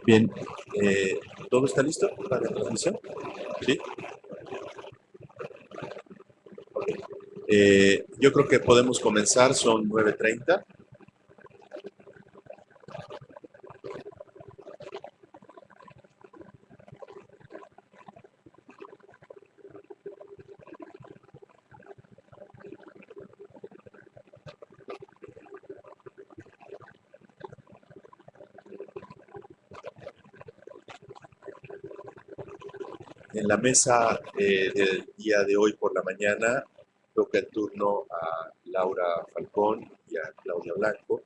Bien, ¿todo está listo para la transmisión? ¿Sí? Ok. Yo creo que podemos comenzar, son 9:30. En la mesa del día de hoy por la mañana toca el turno a Laura Falcón y a Claudia Blanco.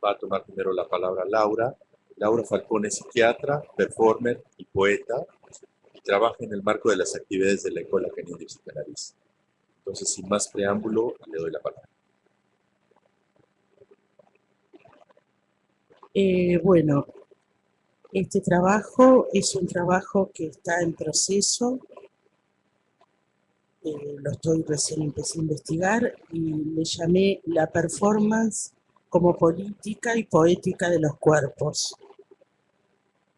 Va a tomar primero la palabra Laura. Laura Falcón es psiquiatra, performer y poeta y trabaja en el marco de las actividades de la Escuela Canina de Psicoanálisis. Entonces, sin más preámbulo, le doy la palabra. Bueno, este trabajo es un trabajo que está en proceso, recién empecé a investigar y le llamé la performance como política y poética de los cuerpos.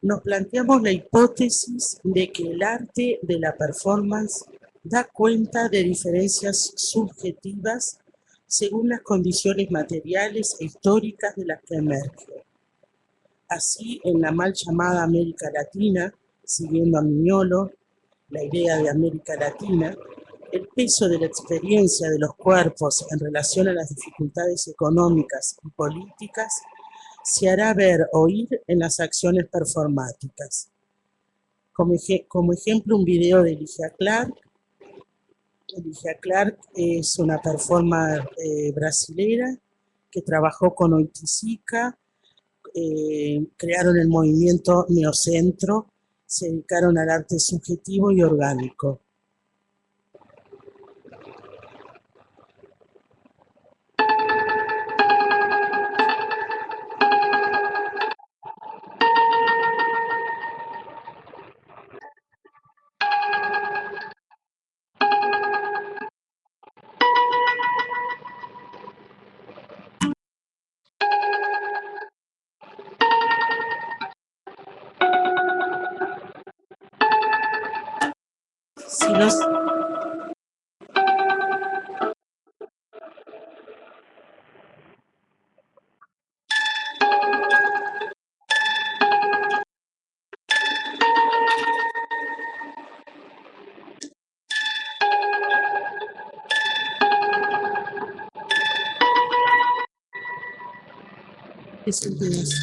Nos planteamos la hipótesis de que el arte de la performance da cuenta de diferencias subjetivas según las condiciones materiales e históricas de las que emerge. Así, en la mal llamada América Latina, siguiendo a Mignolo, la idea de América Latina, el peso de la experiencia de los cuerpos en relación a las dificultades económicas y políticas se hará ver, oír en las acciones performáticas. Como ejemplo, un video de Ligia Clark. Ligia Clark es una performer brasilera que trabajó con Oiticica, crearon el movimiento Neocentro, se dedicaron al arte subjetivo y orgánico. Si nos, es un pedazo.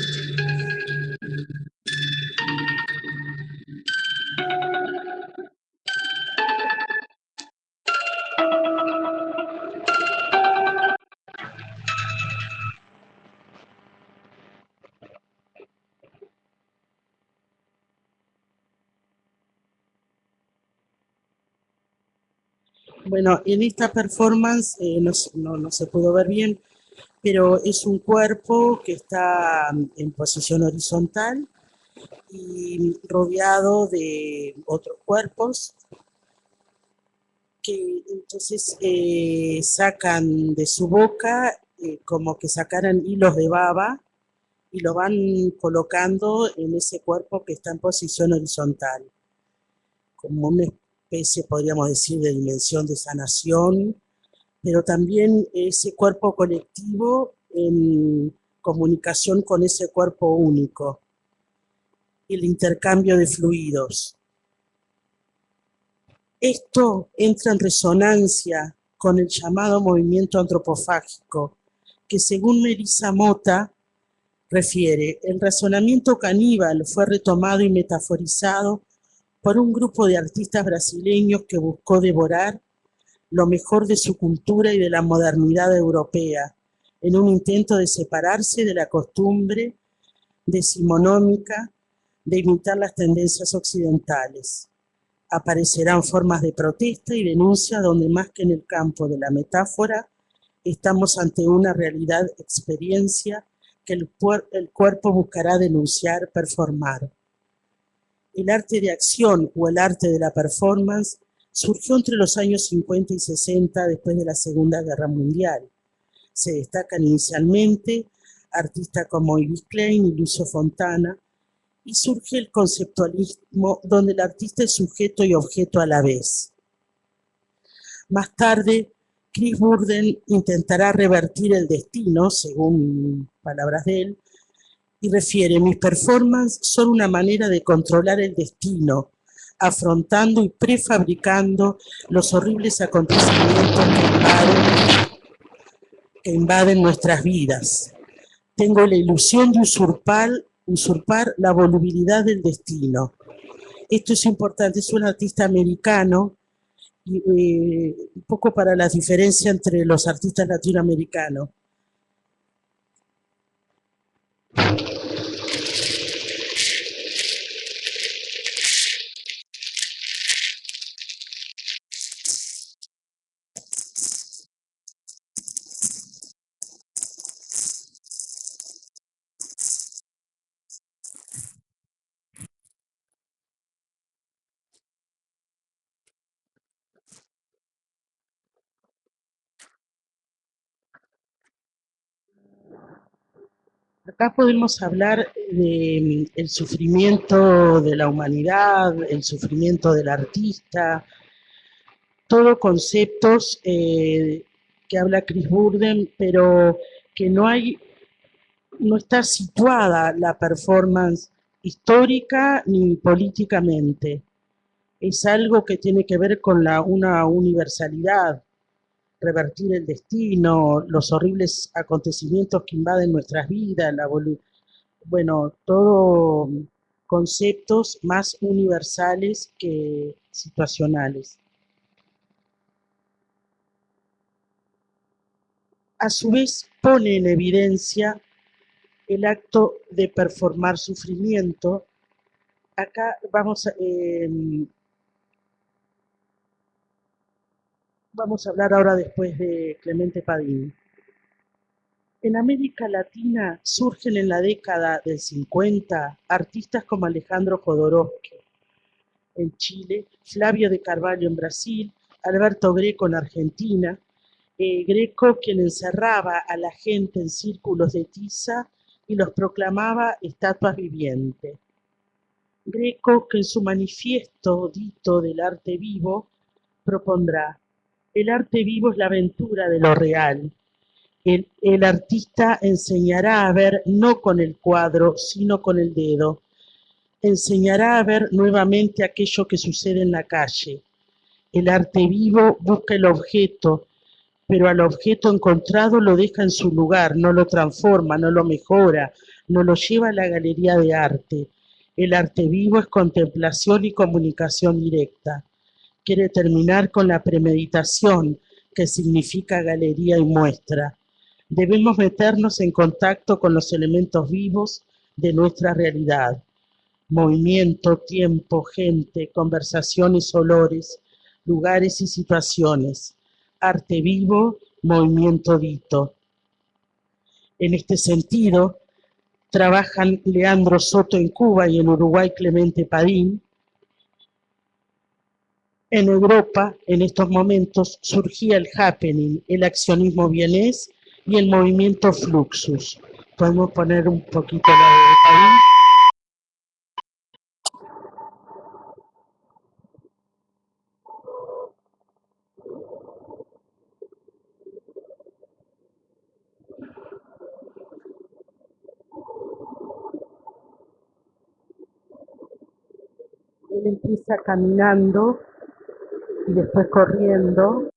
Bueno, en esta performance no se pudo ver bien, pero es un cuerpo que está en posición horizontal y rodeado de otros cuerpos que entonces sacan de su boca como que sacaran hilos de baba y lo van colocando en ese cuerpo que está en posición horizontal, como una especie, podríamos decir, de dimensión de sanación, pero también ese cuerpo colectivo en comunicación con ese cuerpo único, el intercambio de fluidos. Esto entra en resonancia con el llamado movimiento antropofágico, que según Melissa Mota refiere, el razonamiento caníbal fue retomado y metaforizado por un grupo de artistas brasileños que buscó devorar lo mejor de su cultura y de la modernidad europea, en un intento de separarse de la costumbre decimonómica de imitar las tendencias occidentales. Aparecerán formas de protesta y denuncia donde más que en el campo de la metáfora, estamos ante una realidad experiencia que el cuerpo buscará denunciar, performar. El arte de acción o el arte de la performance surgió entre los años 50 y 60 después de la Segunda Guerra Mundial. Se destacan inicialmente artistas como Yves Klein y Lucio Fontana, y surge el conceptualismo donde el artista es sujeto y objeto a la vez. Más tarde, Chris Burden intentará revertir el destino, según palabras de él, y refiere: mis performances son una manera de controlar el destino, afrontando y prefabricando los horribles acontecimientos que invaden nuestras vidas. Tengo la ilusión de usurpar la volubilidad del destino. Esto es importante, es un artista americano, y un poco para la diferencia entre los artistas latinoamericanos. Acá podemos hablar del sufrimiento de la humanidad, el sufrimiento del artista, todo conceptos que habla Chris Burden, pero que no está situada la performance histórica ni políticamente. Es algo que tiene que ver con una universalidad, revertir el destino, los horribles acontecimientos que invaden nuestras vidas, bueno, todo conceptos más universales que situacionales. A su vez, pone en evidencia el acto de performar sufrimiento. Acá vamos a hablar ahora después de Clemente Padín. En América Latina surgen en la década del 50 artistas como Alejandro Jodorowsky en Chile, Flavio de Carvalho en Brasil, Alberto Greco en Argentina. Greco, quien encerraba a la gente en círculos de tiza y los proclamaba estatuas vivientes. Greco, que en su manifiesto dito del arte vivo propondrá: el arte vivo es la aventura de lo real. El artista enseñará a ver no con el cuadro, sino con el dedo. Enseñará a ver nuevamente aquello que sucede en la calle. El arte vivo busca el objeto, pero al objeto encontrado lo deja en su lugar, no lo transforma, no lo mejora, no lo lleva a la galería de arte. El arte vivo es contemplación y comunicación directa. Quiere terminar con la premeditación, que significa galería y muestra. Debemos meternos en contacto con los elementos vivos de nuestra realidad. Movimiento, tiempo, gente, conversaciones, olores, lugares y situaciones. Arte vivo, movimiento dito. En este sentido, trabajan Leandro Soto en Cuba y en Uruguay Clemente Padín. En Europa, en estos momentos, surgía el happening, el accionismo vienés y el movimiento Fluxus. Podemos poner un poquito la de Padín. Él empieza caminando y después corriendo.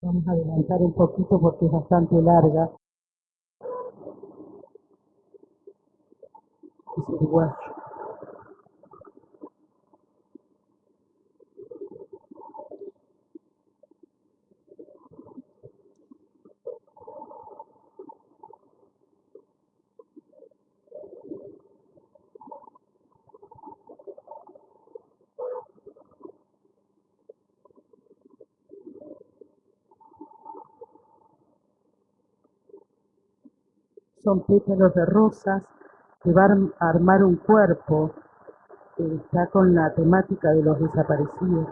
Vamos a adelantar un poquito porque es bastante larga. Es uruguayo. Son pétalos de rosas que van a armar un cuerpo que está con la temática de los desaparecidos.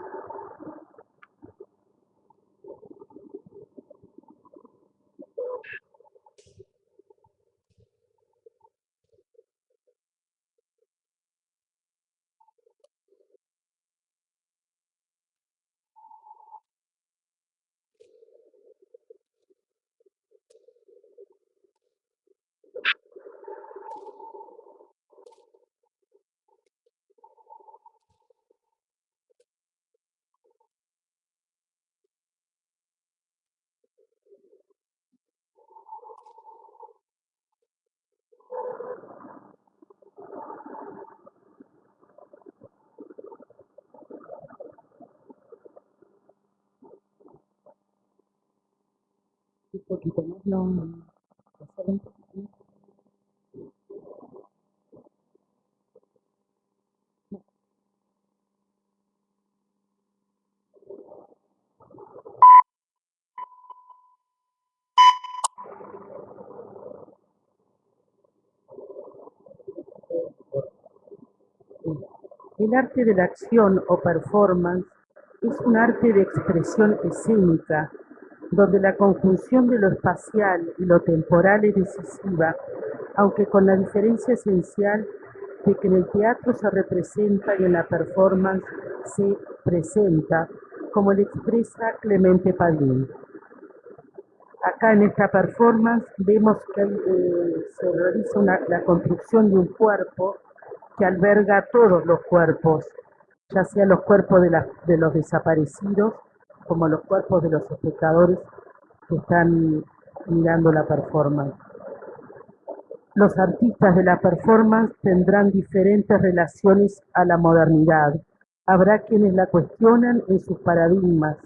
Un poquito más, no, pasar un poquito. El arte de la acción o performance es un arte de expresión escénica, donde la conjunción de lo espacial y lo temporal es decisiva, aunque con la diferencia esencial de que en el teatro se representa y en la performance se presenta, como le expresa Clemente Padín. Acá en esta performance vemos que se realiza la construcción de un cuerpo que alberga todos los cuerpos, ya sea los cuerpos de los desaparecidos como los cuerpos de los espectadores que están mirando la performance. Los artistas de la performance tendrán diferentes relaciones a la modernidad. Habrá quienes la cuestionan en sus paradigmas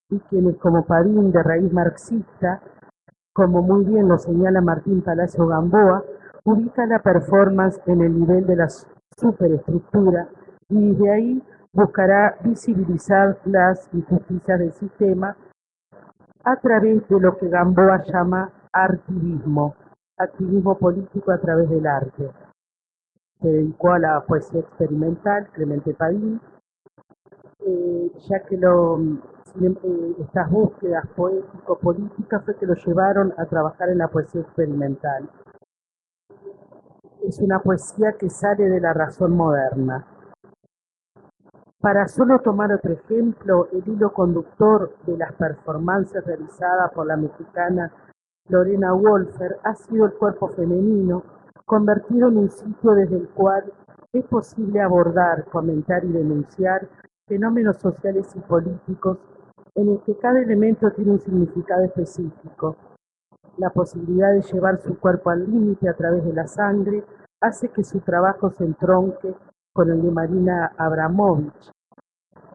y quienes, como Padín, de raíz marxista, como muy bien lo señala Martín Palacio Gamboa, ubica la performance en el nivel de la superestructura y desde ahí buscará visibilizar las injusticias del sistema a través de lo que Gamboa llama artivismo, activismo político a través del arte. Se dedicó a la poesía experimental, Clemente Padín, ya que estas búsquedas poético-políticas fue que lo llevaron a trabajar en la poesía experimental. Es una poesía que sale de la razón moderna. Para solo tomar otro ejemplo, el hilo conductor de las performances realizadas por la mexicana Lorena Wolfer ha sido el cuerpo femenino, convertido en un sitio desde el cual es posible abordar, comentar y denunciar fenómenos sociales y políticos en el que cada elemento tiene un significado específico. La posibilidad de llevar su cuerpo al límite a través de la sangre hace que su trabajo se entronque con el de Marina Abramovich.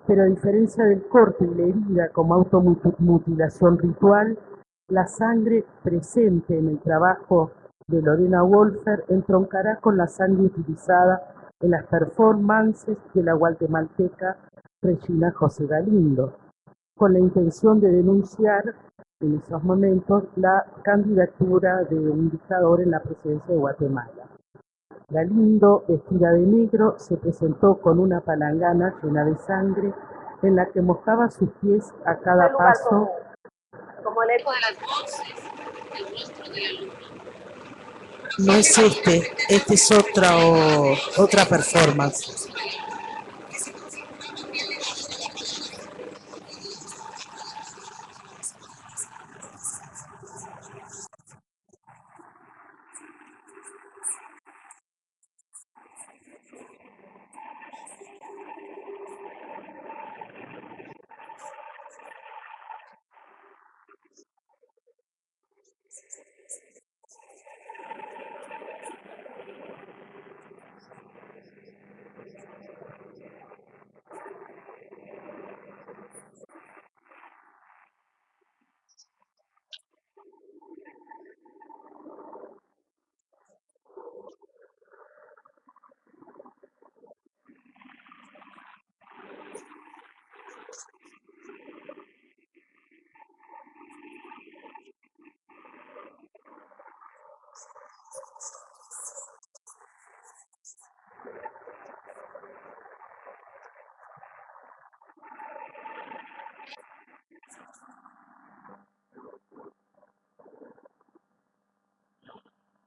Pero a diferencia del corte y la herida como automutilación ritual, la sangre presente en el trabajo de Lorena Wolfer entroncará con la sangre utilizada en las performances de la guatemalteca Regina José Galindo, con la intención de denunciar en esos momentos la candidatura de un dictador en la presidencia de Guatemala. Galindo, vestida de negro, se presentó con una palangana llena de sangre en la que mojaba sus pies a cada paso. Como el eco de las voces, el rostro de la luna. No es este es otra performance.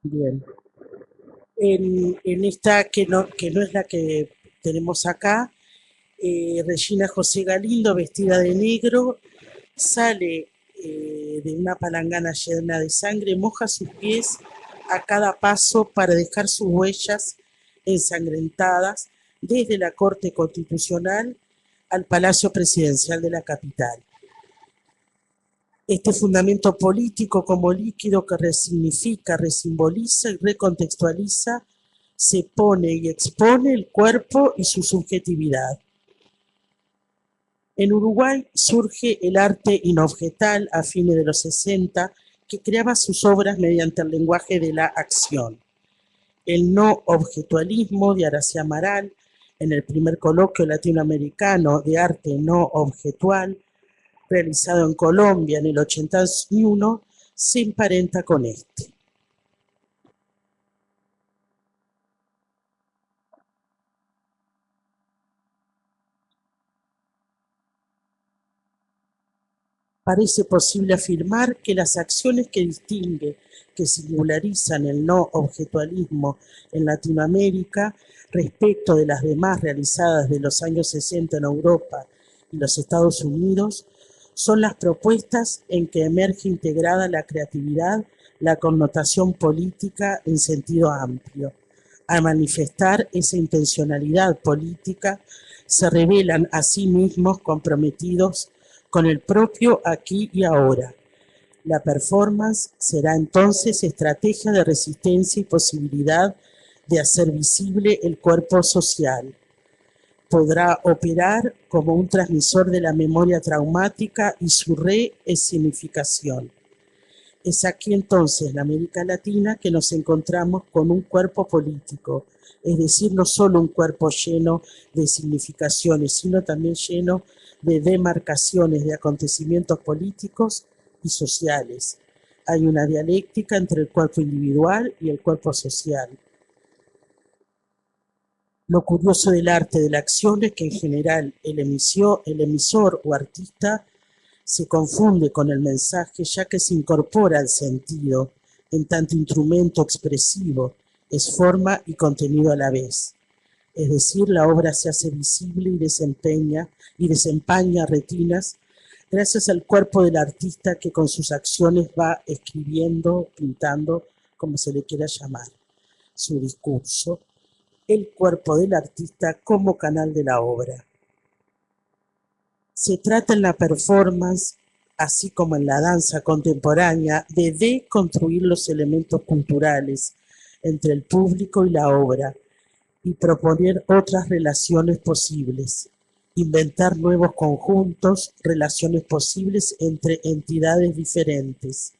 Bien. En esta que no es la que tenemos acá, Regina José Galindo, vestida de negro, sale de una palangana llena de sangre, moja sus pies a cada paso para dejar sus huellas ensangrentadas desde la Corte Constitucional al Palacio Presidencial de la capital. Este fundamento político como líquido que resignifica, resimboliza y recontextualiza, se pone y expone el cuerpo y su subjetividad. En Uruguay surge el arte inobjetal a fines de los 60 que creaba sus obras mediante el lenguaje de la acción. El no objetualismo de Aracia Amaral, en el primer coloquio latinoamericano de arte no objetual, realizado en Colombia en el 81, se emparenta con este. Parece posible afirmar que las acciones que singularizan el no objetualismo en Latinoamérica respecto de las demás realizadas de los años 60 en Europa y los Estados Unidos son las propuestas en que emerge integrada la creatividad, la connotación política en sentido amplio. Al manifestar esa intencionalidad política, se revelan a sí mismos comprometidos con el propio aquí y ahora. La performance será entonces estrategia de resistencia y posibilidad de hacer visible el cuerpo social. Podrá operar como un transmisor de la memoria traumática y su resignificación. Es aquí entonces, en América Latina, que nos encontramos con un cuerpo político, es decir, no solo un cuerpo lleno de significaciones, sino también lleno de demarcaciones de acontecimientos políticos y sociales. Hay una dialéctica entre el cuerpo individual y el cuerpo social. Lo curioso del arte de la acción es que en general el emisor o artista se confunde con el mensaje ya que se incorpora al sentido en tanto instrumento expresivo, es forma y contenido a la vez. Es decir, la obra se hace visible y desempaña retinas gracias al cuerpo del artista que con sus acciones va escribiendo, pintando, como se le quiera llamar, su discurso, el cuerpo del artista como canal de la obra. Se trata en la performance, así como en la danza contemporánea, de deconstruir los elementos culturales entre el público y la obra y proponer otras relaciones posibles, inventar nuevos conjuntos, relaciones posibles entre entidades diferentes.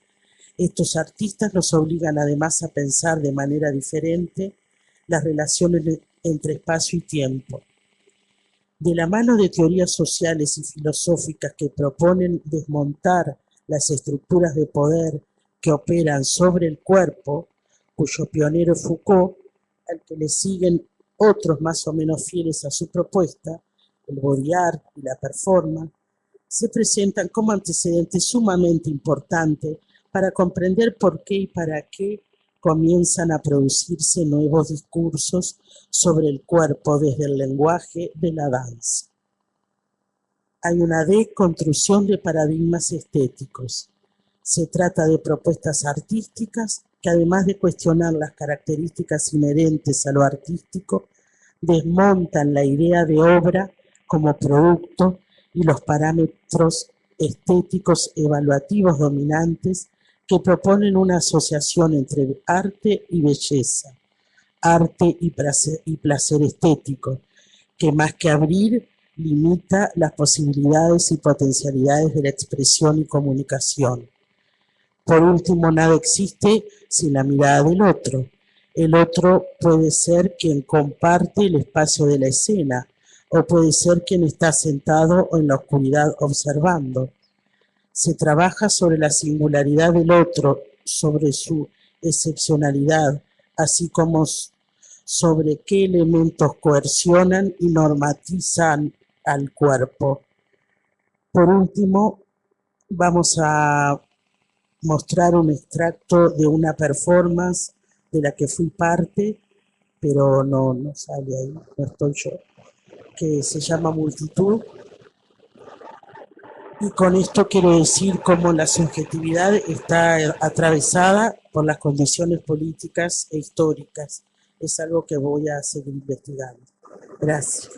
Estos artistas nos obligan además a pensar de manera diferente las relaciones entre espacio y tiempo. De la mano de teorías sociales y filosóficas que proponen desmontar las estructuras de poder que operan sobre el cuerpo, cuyo pionero es Foucault, al que le siguen otros más o menos fieles a su propuesta, el body art y la performance, se presentan como antecedentes sumamente importantes para comprender por qué y para qué comienzan a producirse nuevos discursos sobre el cuerpo desde el lenguaje de la danza. Hay una deconstrucción de paradigmas estéticos. Se trata de propuestas artísticas que, además de cuestionar las características inherentes a lo artístico, desmontan la idea de obra como producto y los parámetros estéticos evaluativos dominantes que proponen una asociación entre arte y belleza, arte y placer estético, que más que abrir, limita las posibilidades y potencialidades de la expresión y comunicación. Por último, nada existe sin la mirada del otro. El otro puede ser quien comparte el espacio de la escena, o puede ser quien está sentado en la oscuridad observando. Se trabaja sobre la singularidad del otro, sobre su excepcionalidad, así como sobre qué elementos coercionan y normatizan al cuerpo. Por último, vamos a mostrar un extracto de una performance de la que fui parte, pero no sale ahí, no estoy yo, que se llama Multitud. Y con esto quiero decir cómo la subjetividad está atravesada por las condiciones políticas e históricas. Es algo que voy a seguir investigando. Gracias.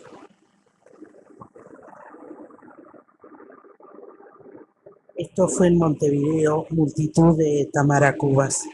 Esto fue en Montevideo, Multitud de Tamara Cubas.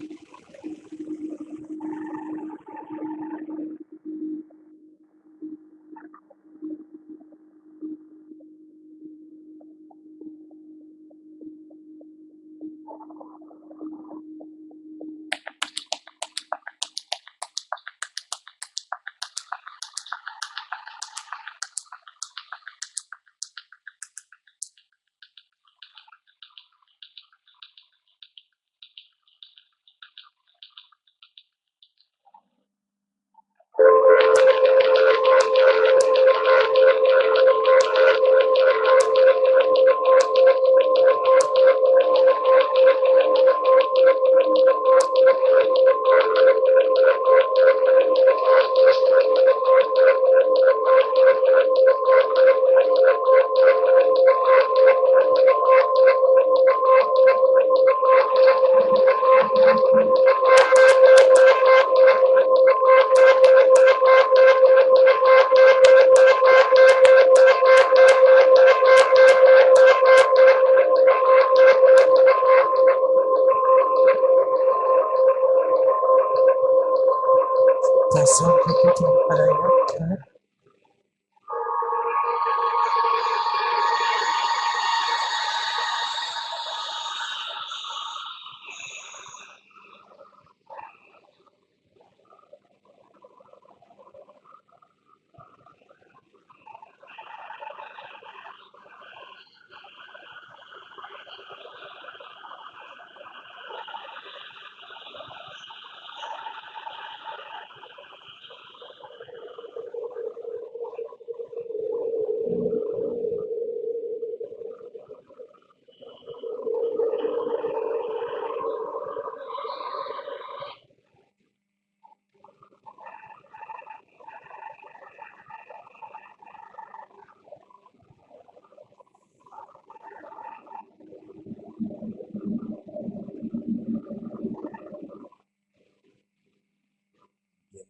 Bien,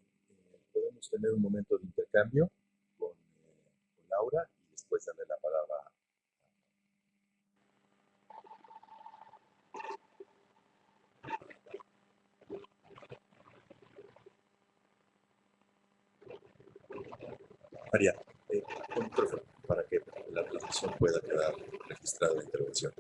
podemos tener un momento de intercambio con Laura y después darle la palabra. María, pon micrófono para que la transmisión pueda quedar registrada la intervención.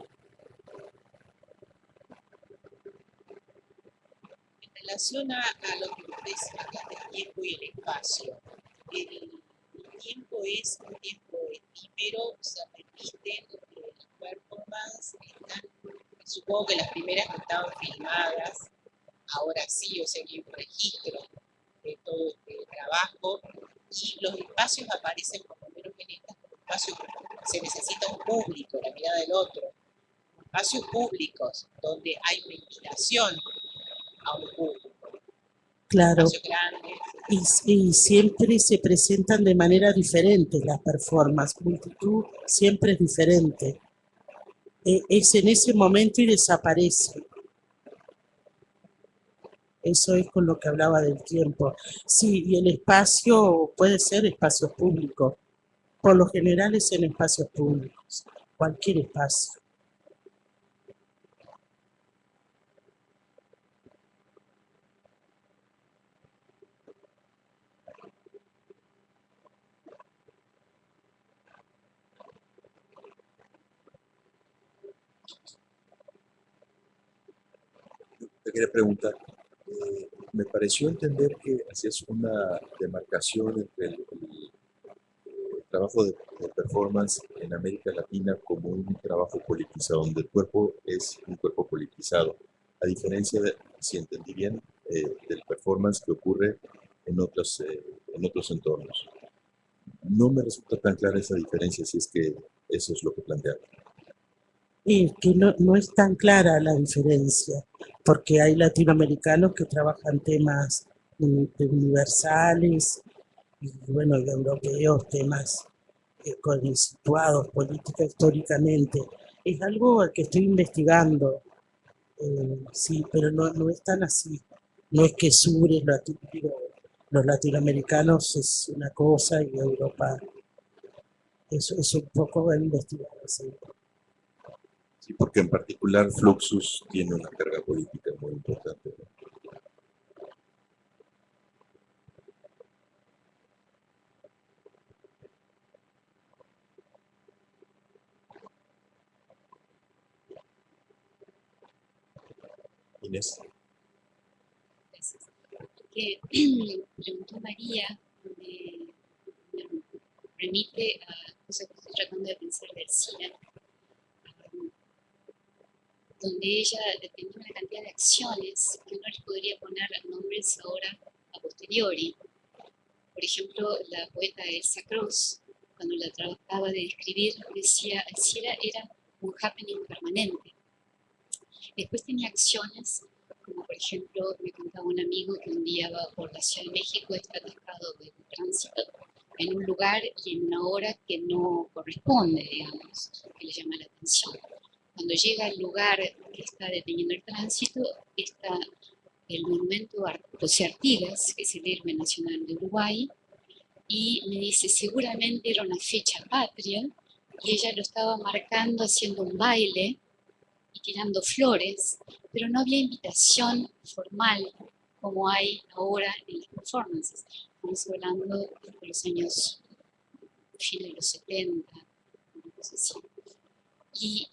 En relación a lo que ustedes hablan del tiempo y el espacio, el tiempo es un tiempo efímero, se repiten las performances, supongo que las primeras que estaban filmadas, ahora sí, o sea que hay un registro de todo este trabajo, y los espacios aparecen por lo menos en estas como espacios que se necesita un público, la mirada del otro, espacios públicos donde hay una invitación a un público. Claro, Espacios grandes. y siempre se presentan de manera diferente las performances. Multitud siempre es diferente. Es en ese momento y desaparece. Eso es con lo que hablaba del tiempo. Sí, y el espacio puede ser espacios públicos. Por lo general es en espacios públicos, cualquier espacio. Te quería preguntar, me pareció entender que hacías una demarcación entre el trabajo de performance en América Latina como un trabajo politizado, donde el cuerpo es un cuerpo politizado, a diferencia de, si entendí bien, del performance que ocurre en otros entornos. No me resulta tan clara esa diferencia, si es que eso es lo que planteaba. Que no es tan clara la diferencia, porque hay latinoamericanos que trabajan temas universales y bueno, y europeos, temas situados política históricamente. Es algo que estoy investigando, sí, pero no es tan así. No es que sur es los latinoamericanos es una cosa y Europa es un poco investigado. Sí. Sí, porque en particular Fluxus tiene una carga política muy importante, ¿no? Inés. Que preguntó María, me remite a cosas que estoy tratando de pensar del cine, donde ella tenía una cantidad de acciones que uno les podría poner nombres ahora a posteriori. Por ejemplo, la poeta Elsa Cross, cuando la trataba de describir, decía, el cielo era un happening permanente. Después tenía acciones, como por ejemplo, me contaba un amigo que un día va por la Ciudad de México, está atascado de tránsito en un lugar y en una hora que no corresponde, digamos, que le llama la atención. Cuando llega al lugar que está deteniendo el tránsito, está el monumento José Artigas, que es el héroe nacional de Uruguay, y me dice, seguramente era una fecha patria, y ella lo estaba marcando haciendo un baile y tirando flores, pero no había invitación formal como hay ahora en las performances. Estamos hablando de los años fines de los 70, una cosa así. Y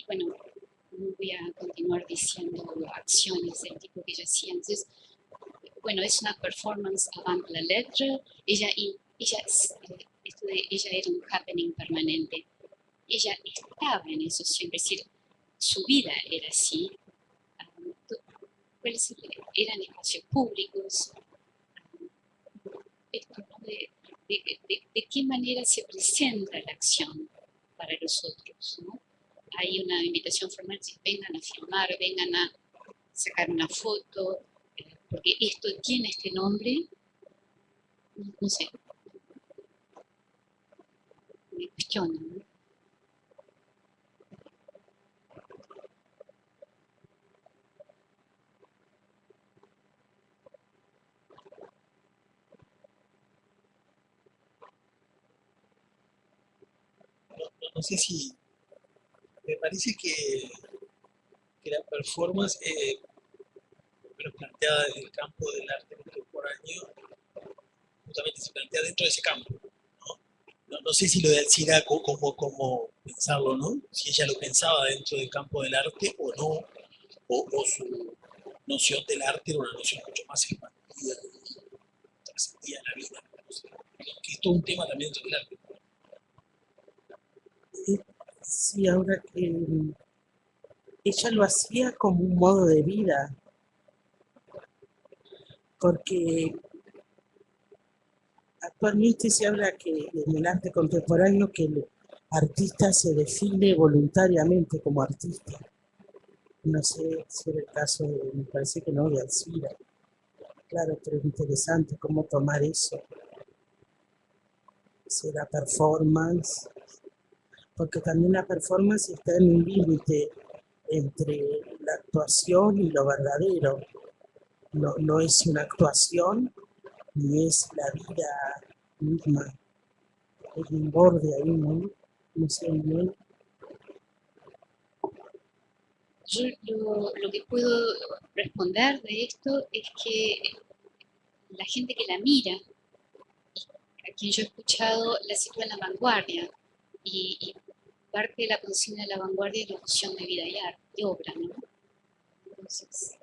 bueno, no voy a continuar diciendo acciones del tipo que ella hacía. Entonces, bueno, es una performance avant la lettre. Ella era un happening permanente. Ella estaba en eso siempre, es decir, su vida era así. Eran espacios públicos. Esto, ¿no? De qué manera se presenta la acción para los otros, ¿no? Hay una invitación formal, si vengan a filmar, vengan a sacar una foto, porque esto tiene este nombre, no sé, me cuestiona, ¿no? No sé si me parece que la performance, pero planteada desde el campo del arte contemporáneo, justamente se plantea dentro de ese campo, ¿no? No sé si lo de Alcira, cómo pensarlo, ¿no? Si ella lo pensaba dentro del campo del arte o no, o su noción del arte era una noción mucho más expandida y trascendía la vida, no sé. Que es todo un tema también dentro del arte. Sí, ahora que ella lo hacía como un modo de vida, porque actualmente se habla que en el arte contemporáneo que el artista se define voluntariamente como artista. No sé si era el caso, me parece que no, de Alcira. Claro, pero es interesante cómo tomar eso. Será performance, porque también la performance está en un límite entre la actuación y lo verdadero. No es una actuación ni es la vida misma. Hay un borde ahí, ¿no? No sé bien. Yo lo que puedo responder de esto es que la gente que la mira, a quien yo he escuchado, la sitúa en la vanguardia. Y parte de la consigna de la vanguardia es la fusión de vida y arte, de obra, ¿no? Entonces,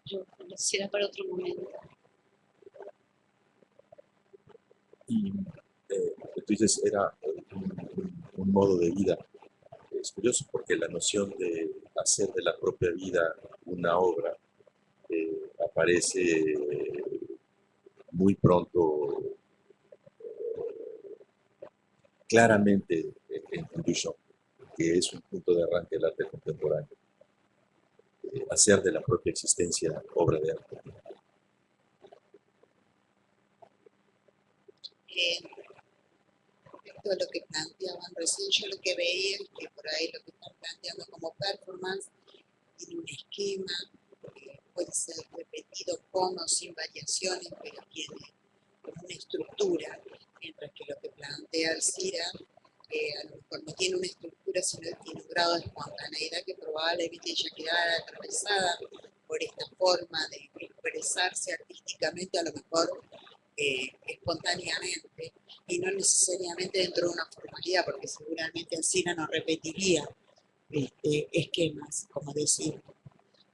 yo lo será para otro momento. Y entonces era un modo de vida. Es curioso porque la noción de hacer de la propia vida una obra aparece muy pronto, claramente en Duchamp, que es un punto de arranque del arte contemporáneo. Hacer de la propia existencia obra de arte. Respecto a lo que planteaban recién, yo lo que veía es que por ahí lo que están planteando como performance tiene un esquema, puede ser repetido con o sin variaciones, pero tiene una estructura, mientras que lo que plantea Alcira a lo mejor no tiene una estructura, sino que tiene un grado de espontaneidad que probablemente ella quedara atravesada por esta forma de expresarse artísticamente, a lo mejor espontáneamente, y no necesariamente dentro de una formalidad, porque seguramente Alcira no repetiría esquemas, como decir,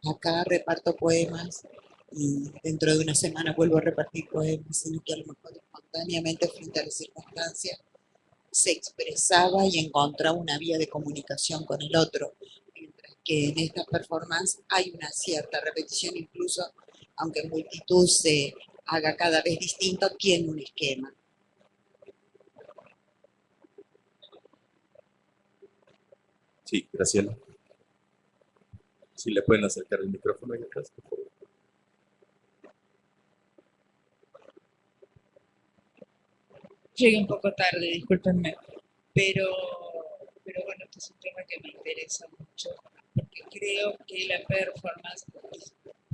acá reparto poemas y dentro de una semana vuelvo a repartir poemas, sino que a lo mejor espontáneamente frente a las circunstancias se expresaba y encontraba una vía de comunicación con el otro, mientras que en esta performance hay una cierta repetición, incluso aunque en multitud se haga cada vez distinto, tiene un esquema. Sí, Graciela. Si le pueden acercar el micrófono ahí atrás, por favor. Llegué un poco tarde, discúlpenme, pero bueno, este es un tema que me interesa mucho, porque creo que la performance,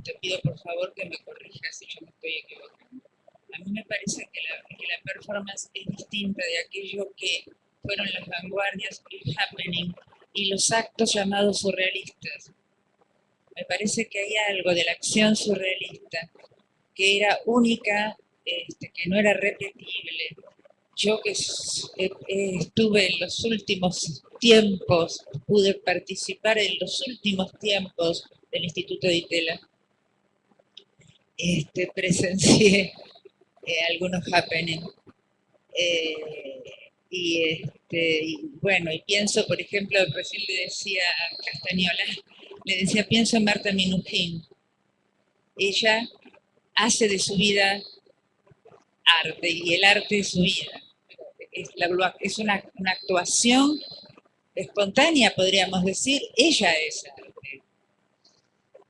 te pido por favor que me corrijas si yo me estoy equivocando. A mí me parece que la performance es distinta de aquello que fueron las vanguardias, el happening y los actos llamados surrealistas. Me parece que hay algo de la acción surrealista que era única, que no era repetible, yo que estuve en los últimos tiempos, pude participar en los últimos tiempos del Instituto de Itela, presencié algunos happenings. Y bueno, y pienso, por ejemplo, recién le decía a Castañola, le decía, pienso en Marta Minujín. Ella hace de su vida arte y el arte es su vida. Es una actuación espontánea, podríamos decir. Ella es arte.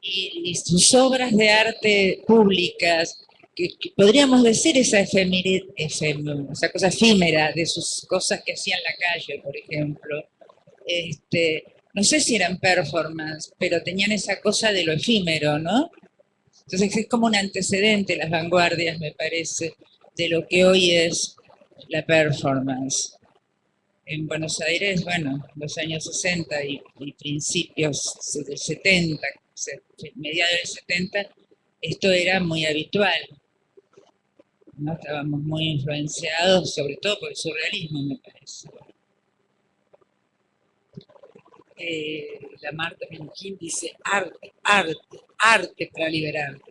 Y sus obras de arte públicas, que podríamos decir esa cosa efímera de sus cosas que hacía en la calle, por ejemplo. No sé si eran performance, pero tenían esa cosa de lo efímero, ¿no? Entonces es como un antecedente, las vanguardias, me parece, de lo que hoy es la performance. En Buenos Aires, bueno, los años 60 y principios del 70, mediados del 70, esto era muy habitual, ¿no? Estábamos muy influenciados, sobre todo por el surrealismo, me parece. La Marta Minujín dice arte, arte, arte para liberarte.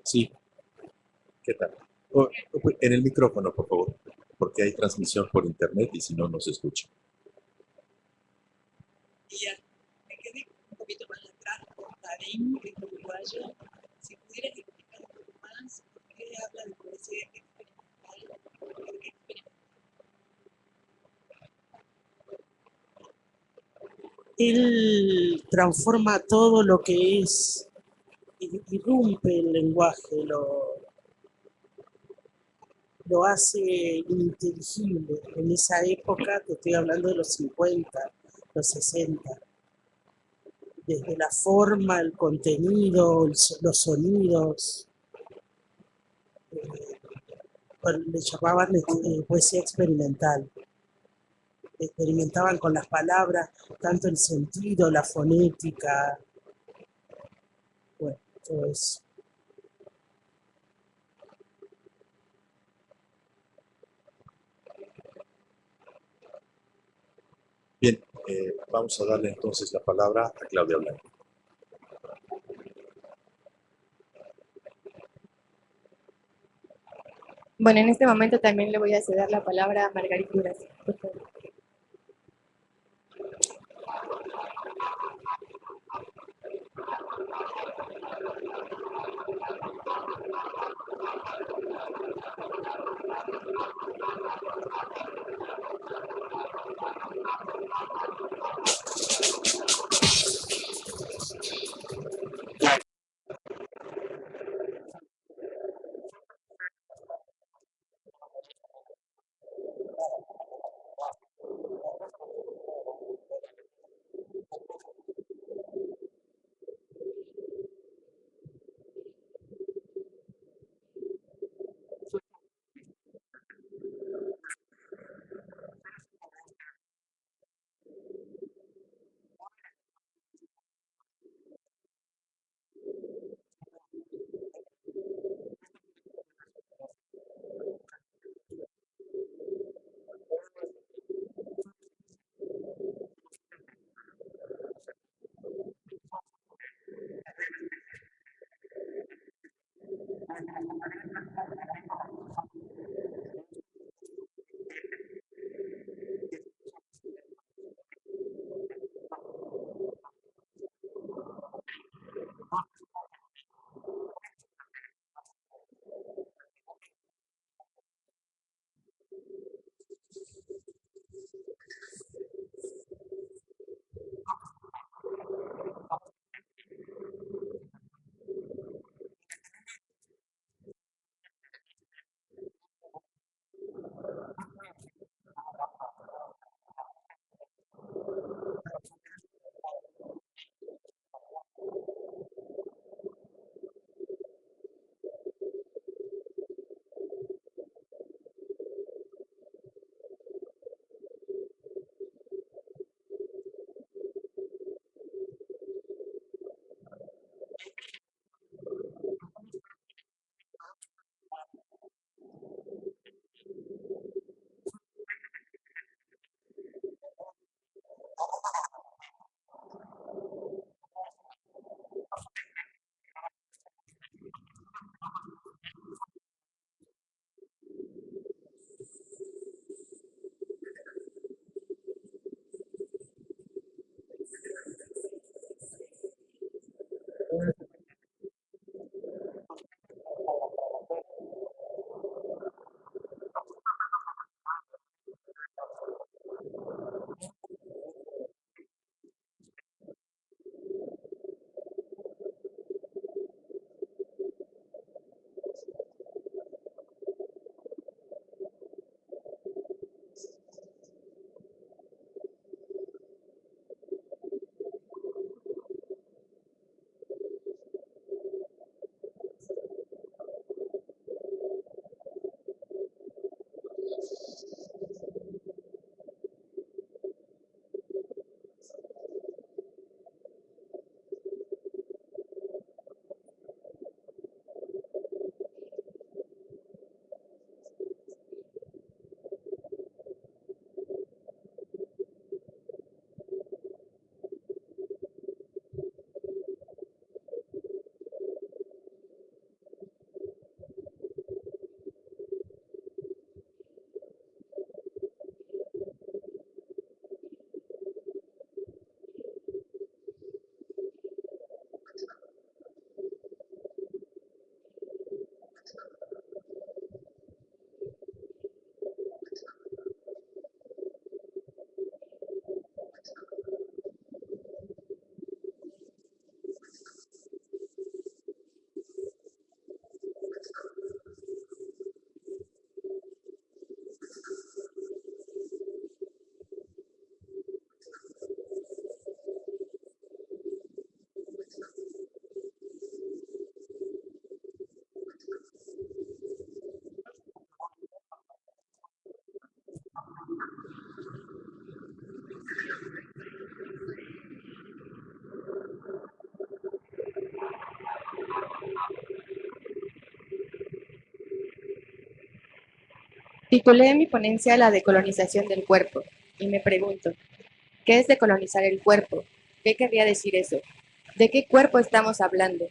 Sí, ¿qué tal? En el micrófono, por favor, porque hay transmisión por internet y si no, no se escucha. Y ya, me quedé un poquito más atrás con Darín, que es uruguayo. Si pudieras explicar un poco más por qué habla de poesía experimental, por qué experimental. Él transforma todo lo que es, irrumpe el lenguaje, lo hace ininteligible. En esa época, te estoy hablando de los 50, los 60, desde la forma, el contenido, los sonidos, le llamaban poesía experimental. Experimentaban con las palabras, tanto el sentido, la fonética, bueno, todo eso. Bien, vamos a darle entonces la palabra a Claudia Blanco. Bueno, en este momento también le voy a ceder la palabra a Margarita Duras. Por favor. Titulé mi ponencia La decolonización del cuerpo y me pregunto, ¿qué es decolonizar el cuerpo? ¿Qué querría decir eso? ¿De qué cuerpo estamos hablando?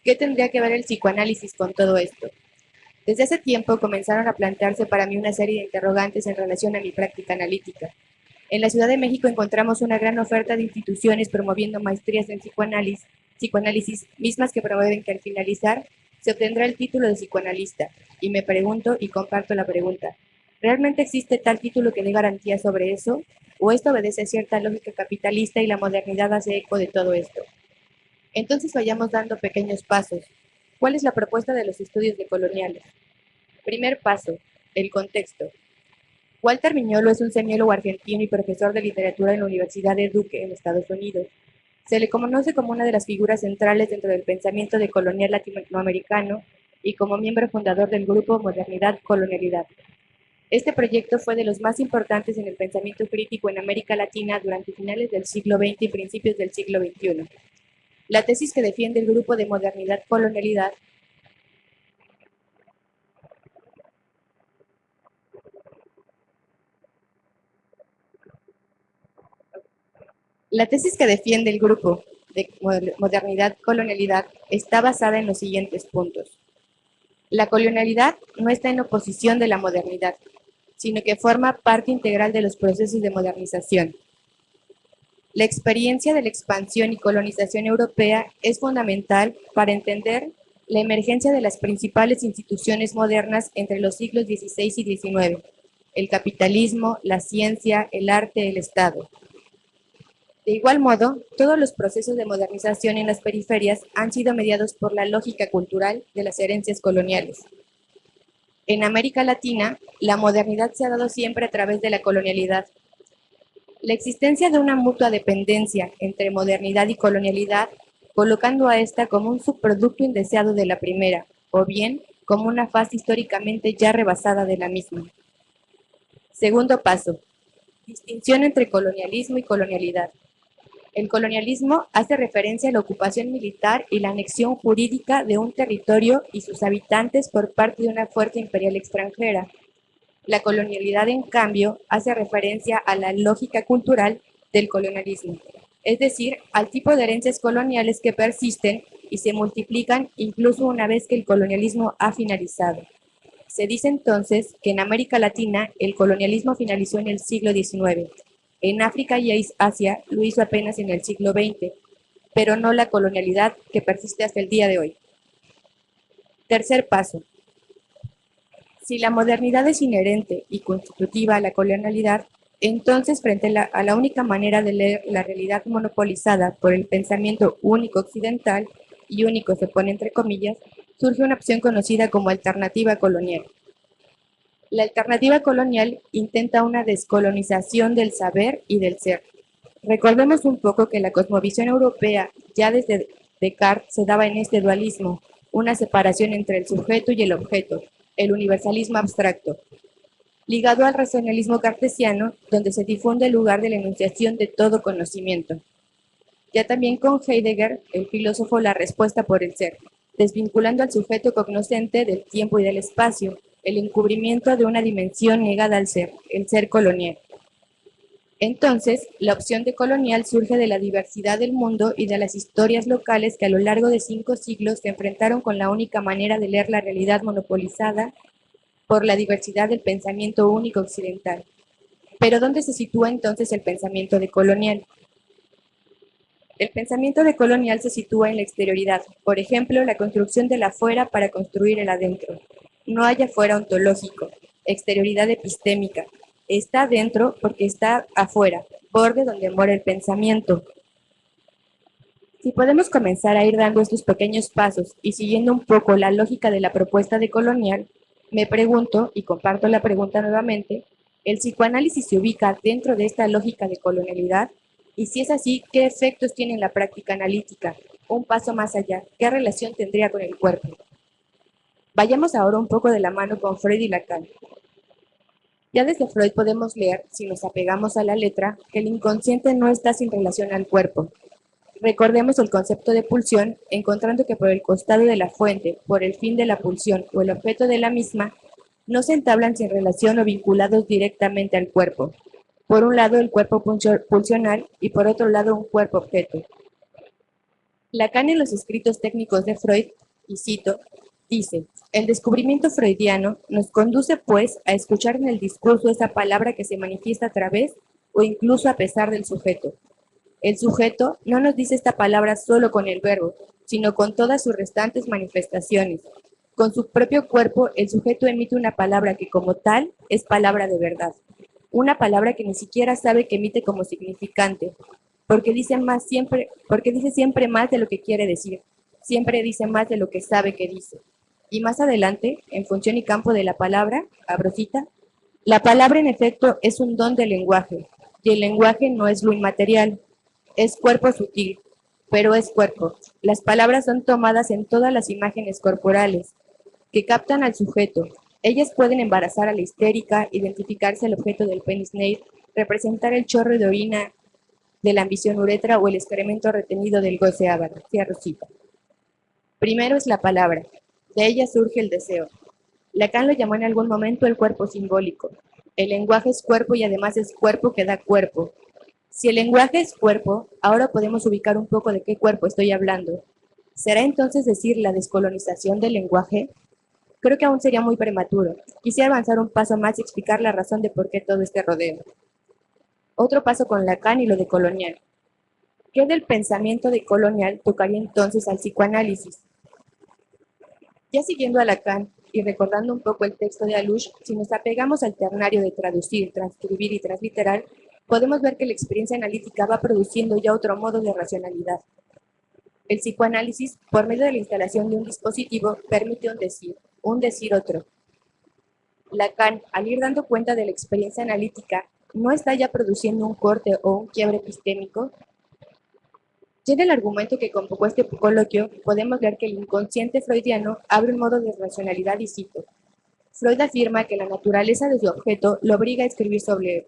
¿Qué tendría que ver el psicoanálisis con todo esto? Desde hace tiempo comenzaron a plantearse para mí una serie de interrogantes en relación a mi práctica analítica. En la Ciudad de México encontramos una gran oferta de instituciones promoviendo maestrías en psicoanálisis, mismas que promueven que al finalizar se obtendrá el título de psicoanalista. Y me pregunto y comparto la pregunta, ¿realmente existe tal título que dé garantía sobre eso? ¿O esto obedece a cierta lógica capitalista y la modernidad hace eco de todo esto? Entonces vayamos dando pequeños pasos. ¿Cuál es la propuesta de los estudios decoloniales? Primer paso, el contexto. Walter Miñolo es un semiólogo argentino y profesor de literatura en la Universidad de Duke en Estados Unidos. Se le conoce como una de las figuras centrales dentro del pensamiento decolonial latinoamericano y como miembro fundador del grupo Modernidad-Colonialidad. Este proyecto fue de los más importantes en el pensamiento crítico en América Latina durante finales del siglo XX y principios del siglo XXI. La tesis que defiende el grupo de Modernidad-Colonialidad Modernidad-Colonialidad está basada en los siguientes puntos. La colonialidad no está en oposición de la modernidad, sino que forma parte integral de los procesos de modernización. La experiencia de la expansión y colonización europea es fundamental para entender la emergencia de las principales instituciones modernas entre los siglos XVI y XIX, el capitalismo, la ciencia, el arte, el Estado. De igual modo, todos los procesos de modernización en las periferias han sido mediados por la lógica cultural de las herencias coloniales. En América Latina, la modernidad se ha dado siempre a través de la colonialidad. La existencia de una mutua dependencia entre modernidad y colonialidad, colocando a esta como un subproducto indeseado de la primera, o bien como una fase históricamente ya rebasada de la misma. Segundo paso, distinción entre colonialismo y colonialidad. El colonialismo hace referencia a la ocupación militar y la anexión jurídica de un territorio y sus habitantes por parte de una fuerza imperial extranjera. La colonialidad, en cambio, hace referencia a la lógica cultural del colonialismo, es decir, al tipo de herencias coloniales que persisten y se multiplican incluso una vez que el colonialismo ha finalizado. Se dice entonces que en América Latina el colonialismo finalizó en el siglo XIX. En África y Asia lo hizo apenas en el siglo XX, pero no la colonialidad que persiste hasta el día de hoy. Tercer paso. Si la modernidad es inherente y constitutiva a la colonialidad, entonces frente a la única manera de leer la realidad monopolizada por el pensamiento único occidental, y único se pone entre comillas, surge una opción conocida como alternativa colonial. La alternativa colonial intenta una descolonización del saber y del ser. Recordemos un poco que la cosmovisión europea ya desde Descartes se daba en este dualismo, una separación entre el sujeto y el objeto, el universalismo abstracto, ligado al racionalismo cartesiano, donde se difunde el lugar de la enunciación de todo conocimiento. Ya también con Heidegger, el filósofo, la respuesta por el ser, desvinculando al sujeto cognoscente del tiempo y del espacio, el encubrimiento de una dimensión negada al ser, el ser colonial. Entonces, la opción de colonial surge de la diversidad del mundo y de las historias locales que a lo largo de 5 siglos se enfrentaron con la única manera de leer la realidad monopolizada por la diversidad del pensamiento único occidental. Pero ¿dónde se sitúa entonces el pensamiento decolonial? El pensamiento decolonial se sitúa en la exterioridad, por ejemplo, la construcción del afuera para construir el adentro. No hay afuera ontológico, exterioridad epistémica. Está adentro porque está afuera, borde donde mora el pensamiento. Si podemos comenzar a ir dando estos pequeños pasos y siguiendo un poco la lógica de la propuesta decolonial, me pregunto, y comparto la pregunta nuevamente, ¿el psicoanálisis se ubica dentro de esta lógica de colonialidad? Y si es así, ¿qué efectos tiene en la práctica analítica? Un paso más allá, ¿qué relación tendría con el cuerpo? Vayamos ahora un poco de la mano con Freud y Lacan. Ya desde Freud podemos leer, si nos apegamos a la letra, que el inconsciente no está sin relación al cuerpo. Recordemos el concepto de pulsión, encontrando que por el costado de la fuente, por el fin de la pulsión o el objeto de la misma, no se entablan sin relación o vinculados directamente al cuerpo. Por un lado, el cuerpo pulsional y por otro lado, un cuerpo objeto. Lacan en los escritos técnicos de Freud, y cito, dice, el descubrimiento freudiano nos conduce, pues, a escuchar en el discurso esa palabra que se manifiesta a través o incluso a pesar del sujeto. El sujeto no nos dice esta palabra solo con el verbo, sino con todas sus restantes manifestaciones. Con su propio cuerpo, el sujeto emite una palabra que como tal es palabra de verdad. Una palabra que ni siquiera sabe que emite como significante, porque dice siempre más de lo que quiere decir, siempre dice más de lo que sabe que dice. Y más adelante, en función y campo de la palabra, abro cita, la palabra en efecto es un don del lenguaje, y el lenguaje no es lo inmaterial, es cuerpo sutil, pero es cuerpo. Las palabras son tomadas en todas las imágenes corporales, que captan al sujeto. Ellas pueden embarazar a la histérica, identificarse al objeto del penis nape, representar el chorro de orina de la ambición uretra o el excremento retenido del goce avaro. Cierro cita. Primero es la palabra, de ella surge el deseo. Lacan lo llamó en algún momento el cuerpo simbólico. El lenguaje es cuerpo y además es cuerpo que da cuerpo. Si el lenguaje es cuerpo, ahora podemos ubicar un poco de qué cuerpo estoy hablando. ¿Será entonces decir la descolonización del lenguaje? Creo que aún sería muy prematuro. Quisiera avanzar un paso más y explicar la razón de por qué todo este rodeo. Otro paso con Lacan y lo de colonial. ¿Qué del pensamiento de colonial tocaría entonces al psicoanálisis? Ya siguiendo a Lacan y recordando un poco el texto de Alush, si nos apegamos al ternario de traducir, transcribir y transliterar, podemos ver que la experiencia analítica va produciendo ya otro modo de racionalidad. El psicoanálisis, por medio de la instalación de un dispositivo, permite un decir otro. Lacan, al ir dando cuenta de la experiencia analítica, ¿no está ya produciendo un corte o un quiebre epistémico? Ya en el argumento que convocó este coloquio, podemos ver que el inconsciente freudiano abre un modo de racionalidad y cito. Freud afirma que la naturaleza de su objeto lo obliga a escribir sobre él,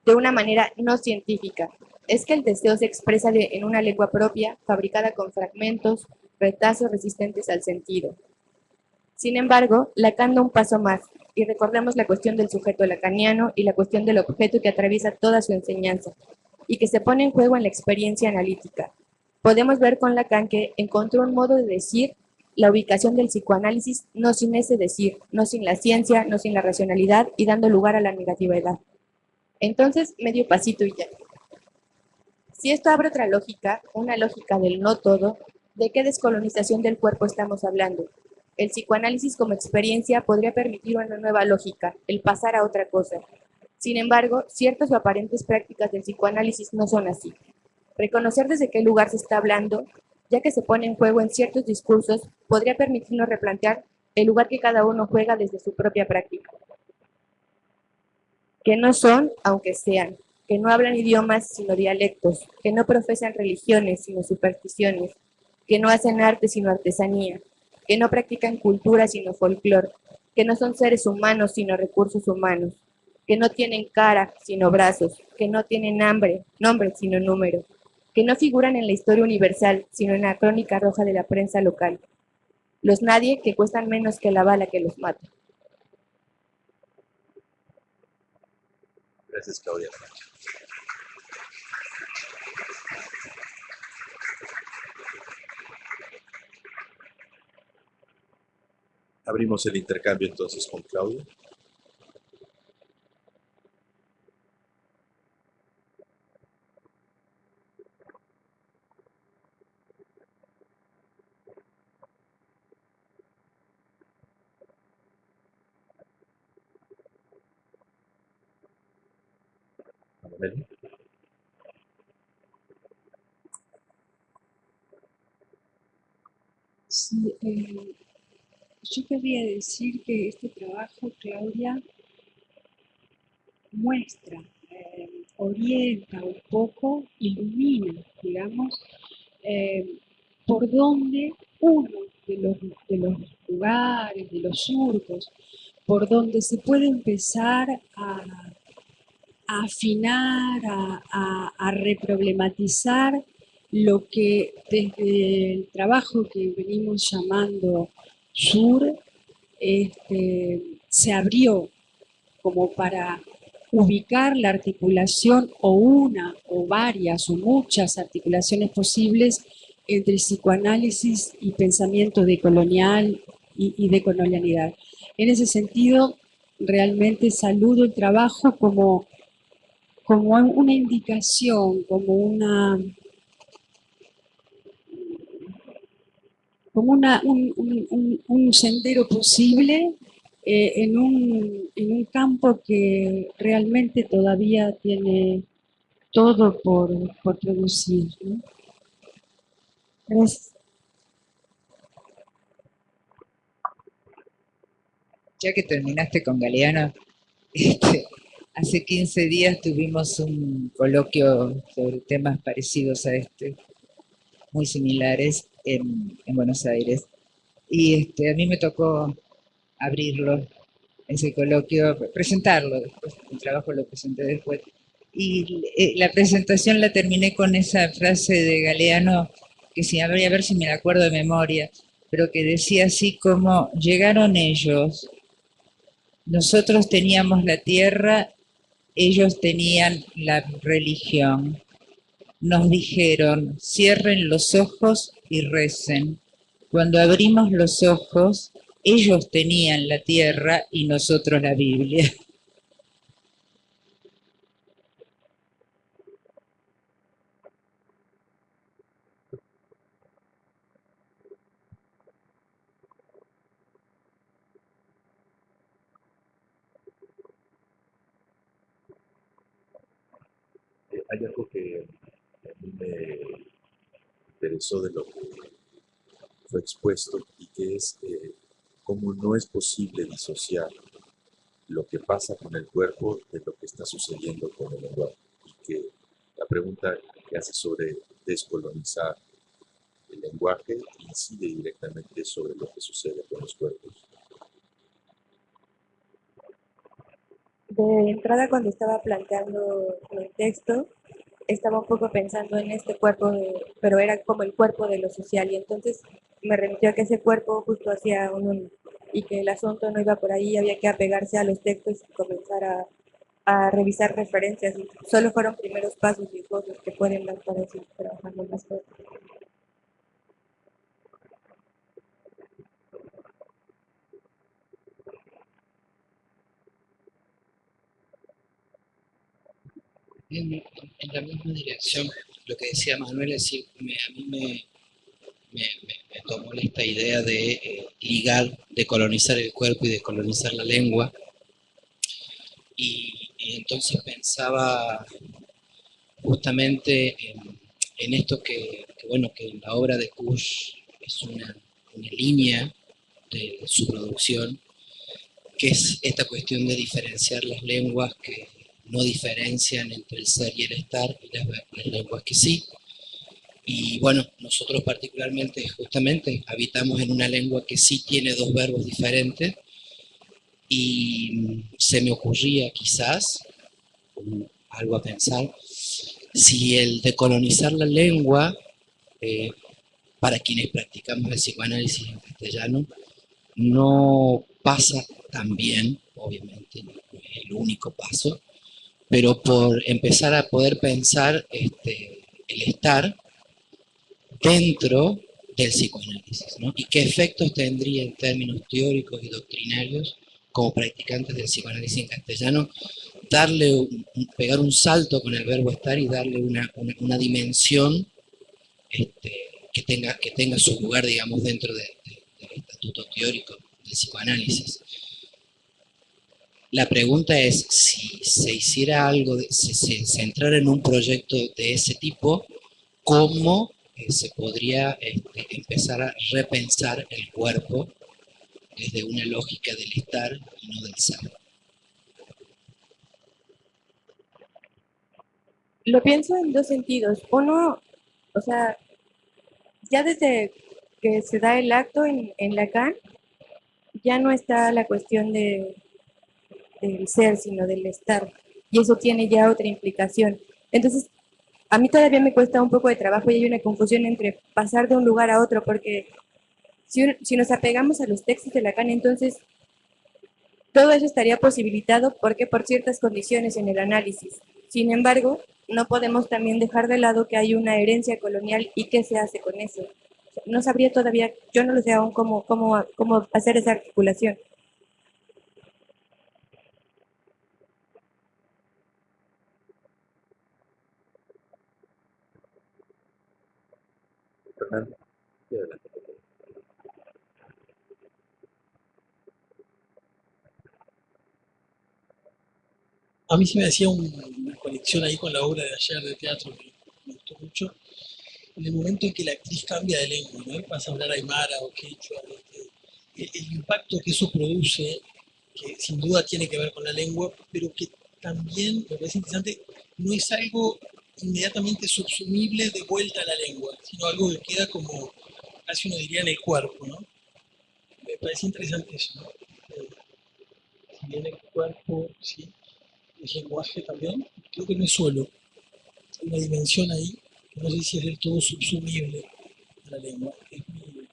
de una manera no científica. Es que el deseo se expresa en una lengua propia, fabricada con fragmentos, retazos resistentes al sentido. Sin embargo, Lacan da un paso más, y recordemos la cuestión del sujeto lacaniano y la cuestión del objeto que atraviesa toda su enseñanza, y que se pone en juego en la experiencia analítica. Podemos ver con Lacan que encontró un modo de decir la ubicación del psicoanálisis no sin ese decir, no sin la ciencia, no sin la racionalidad y dando lugar a la negatividad. Entonces, medio pasito y ya. Si esto abre otra lógica, una lógica del no todo, ¿de qué descolonización del cuerpo estamos hablando? El psicoanálisis como experiencia podría permitir una nueva lógica, el pasar a otra cosa. Sin embargo, ciertas o aparentes prácticas del psicoanálisis no son así. Reconocer desde qué lugar se está hablando, ya que se pone en juego en ciertos discursos, podría permitirnos replantear el lugar que cada uno juega desde su propia práctica. Que no son, aunque sean, que no hablan idiomas sino dialectos, que no profesan religiones sino supersticiones, que no hacen arte sino artesanía, que no practican cultura sino folclore, que no son seres humanos sino recursos humanos, que no tienen cara sino brazos, que no tienen nombre sino número, que no figuran en la historia universal sino en la crónica roja de la prensa local. Los nadie que cuestan menos que la bala que los mata. Gracias, Claudia. Abrimos el intercambio entonces con Claudia. Amén. Sí, yo quería decir que este trabajo, Claudia, muestra, orienta un poco, ilumina, digamos, por donde uno de los lugares, de los surcos, por donde se puede empezar a afinar, a reproblematizar lo que desde el trabajo que venimos llamando sur, se abrió como para ubicar la articulación o una o varias o muchas articulaciones posibles entre psicoanálisis y pensamiento decolonial y decolonialidad. En ese sentido, realmente saludo el trabajo como una indicación, como un sendero posible en un campo que realmente todavía tiene todo por producir, ¿no? Gracias. Ya que terminaste con Galeano, hace 15 días tuvimos un coloquio sobre temas parecidos a este, muy similares en Buenos Aires. Y a mí me tocó abrirlo, ese coloquio, presentarlo después, el trabajo lo presenté después. Y la presentación la terminé con esa frase de Galeano, que sí, habría a ver si me la acuerdo de memoria, pero que decía así como: llegaron ellos, nosotros teníamos la tierra, ellos tenían la religión. Nos dijeron, cierren los ojos y recen. Cuando abrimos los ojos, ellos tenían la tierra y nosotros la Biblia. Hay algo que a mí me interesó de lo que fue expuesto y que es cómo no es posible disociar lo que pasa con el cuerpo de lo que está sucediendo con el lenguaje. Y que la pregunta que hace sobre descolonizar el lenguaje incide directamente sobre lo que sucede con los cuerpos. De entrada, cuando estaba planteando el texto, estaba un poco pensando en este cuerpo, pero era como el cuerpo de lo social, y entonces me remitió a que ese cuerpo justo hacía un y que el asunto no iba por ahí, había que apegarse a los textos y comenzar a revisar referencias, y solo fueron primeros pasos y cosas que pueden dar para seguir trabajando más cosas. En la misma dirección, lo que decía Manuel, es decir, a mí me tomó esta idea de ligar, de colonizar el cuerpo y de colonizar la lengua, y entonces pensaba justamente en esto bueno, que la obra de Kush es una línea de su producción, que es esta cuestión de diferenciar las lenguas que no diferencian entre el ser y el estar, y las lenguas que sí. Y bueno, nosotros particularmente, justamente, habitamos en una lengua que sí tiene dos verbos diferentes, y se me ocurría quizás, algo a pensar, si el decolonizar la lengua, para quienes practicamos el psicoanálisis en castellano, no pasa tan bien, obviamente no es el único paso, pero por empezar a poder pensar el estar dentro del psicoanálisis, ¿no? Y qué efectos tendría en términos teóricos y doctrinarios como practicantes del psicoanálisis en castellano, pegar un salto con el verbo estar y darle una dimensión que tenga su lugar, digamos, dentro del estatuto teórico del psicoanálisis. La pregunta es, si se hiciera algo, si se entrara en un proyecto de ese tipo, ¿cómo se podría empezar a repensar el cuerpo desde una lógica del estar y no del ser? Lo pienso en dos sentidos. Uno, o sea, ya desde que se da el acto en Lacan, ya no está la cuestión del ser, sino del estar. Y eso tiene ya otra implicación. Entonces, a mí todavía me cuesta un poco de trabajo y hay una confusión entre pasar de un lugar a otro, porque si nos apegamos a los textos de Lacan, entonces Todo eso estaría posibilitado porque por ciertas condiciones en el análisis. Sin embargo, no podemos también dejar de lado que hay una herencia colonial y qué se hace con eso. No sabría todavía, yo no lo sé aún cómo hacer esa articulación. Fernando, sí, adelante. A mí se me hacía una conexión ahí con la obra de ayer de teatro que me gustó mucho, en el momento en que la actriz cambia de lengua, ¿no? Y pasa a hablar aymara o quechua, el impacto que eso produce, que sin duda tiene que ver con la lengua, pero que también, me parece interesante, no es algo inmediatamente subsumible de vuelta a la lengua, sino algo que queda como, casi uno diría, en el cuerpo, ¿no? Me parece interesante eso, ¿no? Si bien el cuerpo, sí, el lenguaje también, creo que no es solo, hay una dimensión ahí, que no sé si es del todo subsumible a la lengua, que es mi impresión.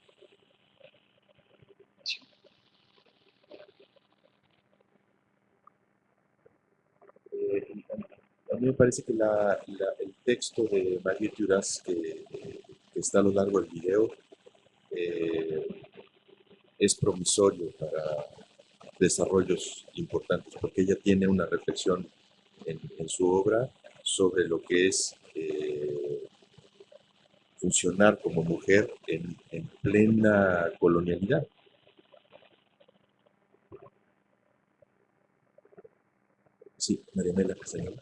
A mí me parece que el texto de Marie Duras que está a lo largo del video eh, es promisorio para desarrollos importantes, porque ella tiene una reflexión en su obra sobre lo que es funcionar como mujer en plena colonialidad. Sí, Marianela Castañeda.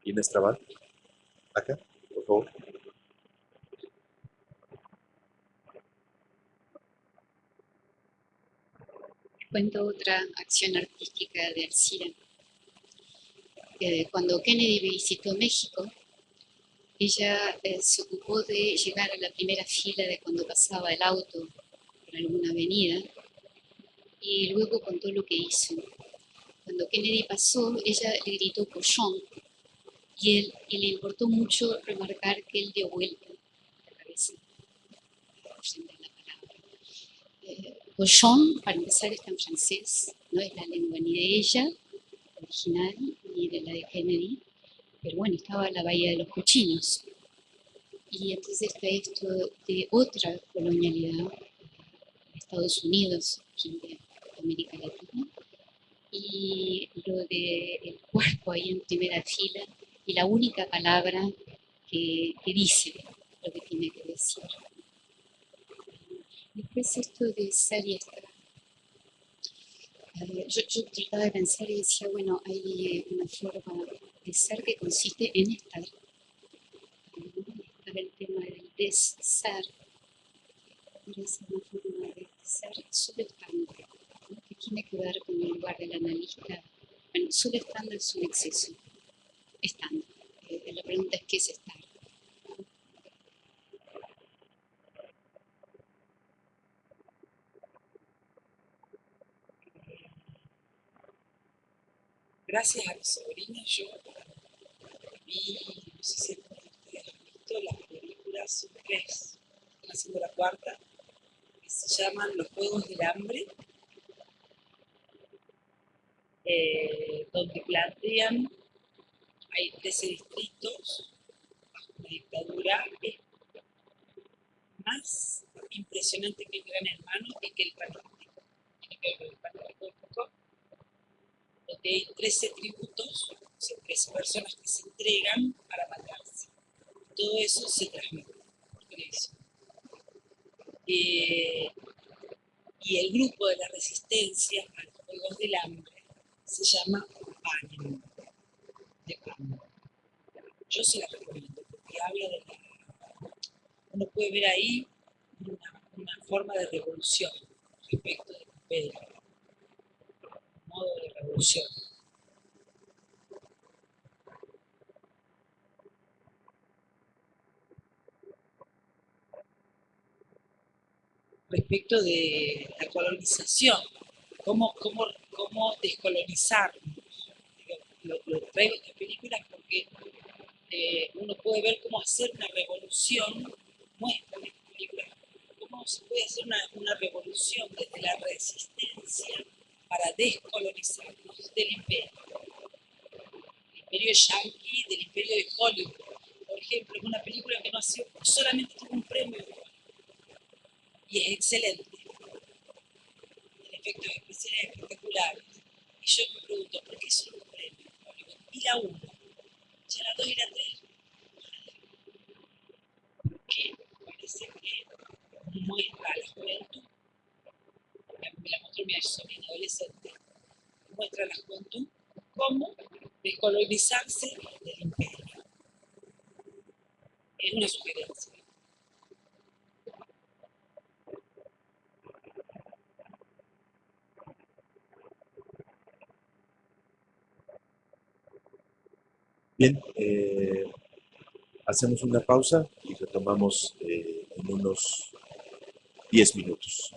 Inés Trabal, acá, por favor. Cuento otra acción artística de Alcira. Cuando Kennedy visitó México, ella se ocupó de llegar a la primera fila de cuando pasaba el auto por alguna avenida y luego contó lo que hizo. Cuando Kennedy pasó, ella le gritó pollón y le importó mucho remarcar que él dio vuelta la cabeza. Pollón, para empezar, está en francés, no es la lengua ni de ella, original, ni de la de Kennedy, pero bueno, estaba la Bahía de los Cochinos. Y entonces está esto de otra colonialidad de Estados Unidos, aquí de América Latina, y lo del cuerpo ahí en primera fila, y la única palabra que dice lo que tiene que decir. Después esto de ser y estar. Yo trataba de pensar y decía, bueno, hay una forma de ser que consiste en estar. Para el tema del desser, es una forma de ser solo estando, ¿no? Que tiene que ver con el lugar del analista. Bueno, solo estando es un exceso, estando. La pregunta es qué es estar. Gracias a mi sobrina, yo vi, no sé si ustedes han visto, las películas, son tres, están haciendo la cuarta, que se llaman Los Juegos del Hambre, donde plantean, hay 13 distritos bajo una dictadura, es más impresionante que el Gran Hermano y que el Panóptico. Tiene que ver con el Panóptico, donde hay 13 tributos, o sea, 13 personas que se entregan para matarse. Todo eso se transmite por televisión. Y el grupo de la resistencia a los Juegos del Hambre se llama PAN, de PAN. Yo se la recomiendo porque habla de uno puede ver ahí una forma de revolución respecto del imperio, un modo de revolución. Respecto de la colonización, cómo descolonizarnos traigo estas películas porque uno puede ver cómo hacer una revolución, muestra en estas películas, cómo se puede hacer una revolución desde la resistencia para descolonizarnos del imperio yanqui, del imperio de Hollywood. Por ejemplo, es una película que no ha sido, solamente tuvo un premio y es excelente. El efectos especiales espectaculares. Y yo me pregunto, ¿por qué solo un premio? Y la 1, ya la 2 y la 3. Porque parece que muestra a la juventud, me la mostró mi sobrina adolescente, muestra a la juventud cómo descolonizarse del imperio. Es una sugerencia. Bien, hacemos una pausa y retomamos en unos 10 minutos.